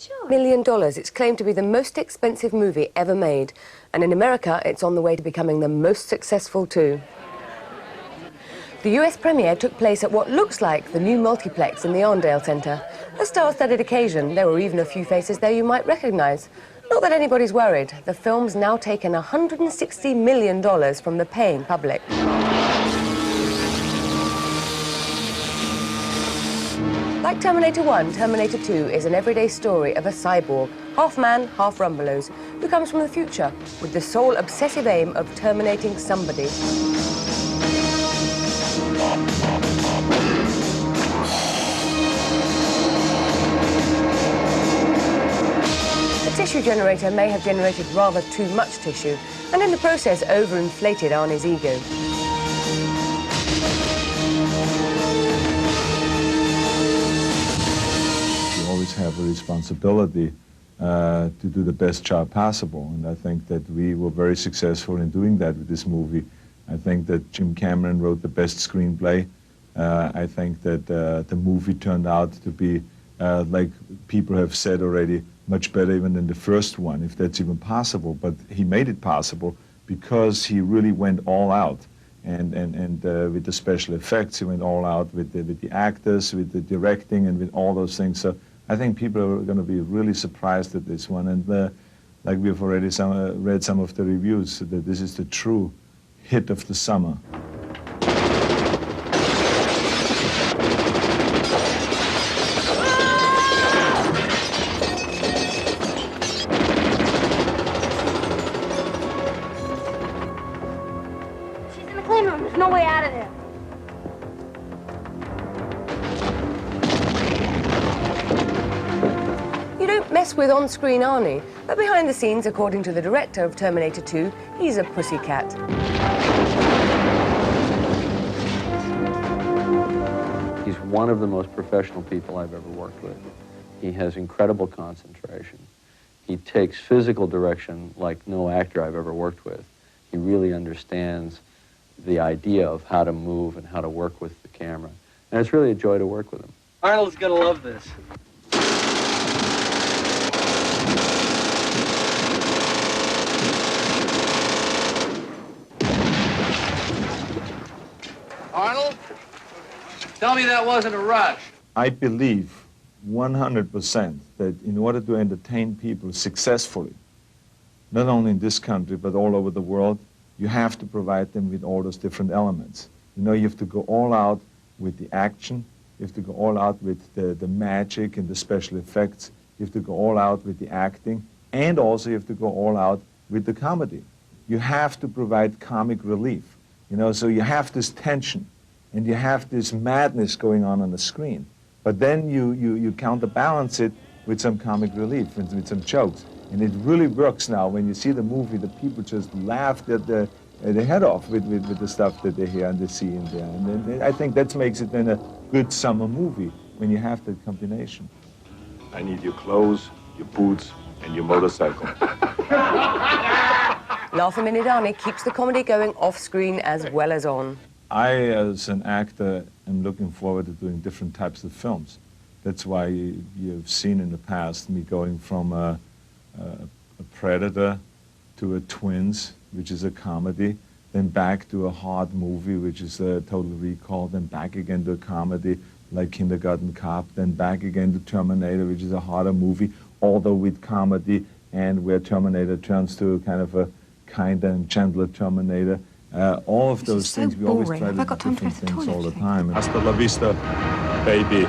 Sure. $1 million. It's claimed to be the most expensive movie ever made. And in America, it's on the way to becoming the most successful too. The US premiere took place at what looks like the new multiplex in the Arndale Centre. A star-studded occasion. There were even a few faces there you might recognise. Not that anybody's worried. The film's now taken $160 million from the paying public. Like Terminator 1, Terminator 2 is an everyday story of a cyborg, half man, half rumbelows, who comes from the future with the sole obsessive aim of terminating somebody. The tissue generator may have generated rather too much tissue, and in the process overinflated Arnie's ego. Always have a responsibility to do the best job possible, and I think that we were very successful in doing that with this movie. I think that Jim Cameron wrote the best screenplay. I think that the movie turned out to be, like people have said already, much better even than the first one, if that's even possible. But he made it possible because he really went all out. And with the special effects, he went all out with the actors, with the directing, and with all those things. So I think people are going to be really surprised at this one. And like we've already read some of the reviews, that this is the true hit of the summer. She's in the clean room. There's no way out of there. You don't mess with on-screen Arnie, but behind the scenes, according to the director of Terminator 2, he's a pussycat. He's one of the most professional people I've ever worked with. He has incredible concentration. He takes physical direction like no actor I've ever worked with. He really understands the idea of how to move and how to work with the camera. And it's really a joy to work with him. Arnold's gonna love this. Arnold, tell me that wasn't a rush. I believe 100% that in order to entertain people successfully, not only in this country but all over the world, you have to provide them with all those different elements. You know, you have to go all out with the action, you have to go all out with the magic and the special effects, you have to go all out with the acting, and also you have to go all out with the comedy. You have to provide comic relief. You know, so you have this tension, and you have this madness going on the screen. But then you counterbalance it with some comic relief and with some jokes. And it really works now. When you see the movie, the people just laugh their head off with the stuff that they hear and they see in there. And then I think that makes it then a good summer movie, when you have that combination. I need your clothes, your boots, and your motorcycle. Laugh a Minute Arnie keeps the comedy going off-screen as well as on. I, as an actor, am looking forward to doing different types of films. That's why you've seen in the past me going from a Predator to a Twins, which is a comedy, then back to a hard movie, which is a Total Recall, then back again to a comedy like Kindergarten Cop, then back again to Terminator, which is a harder movie, although with comedy, and where Terminator turns to kind of a kinder and gentler Terminator. All of those things, we always try to do different things all the time. Hasta la vista, baby.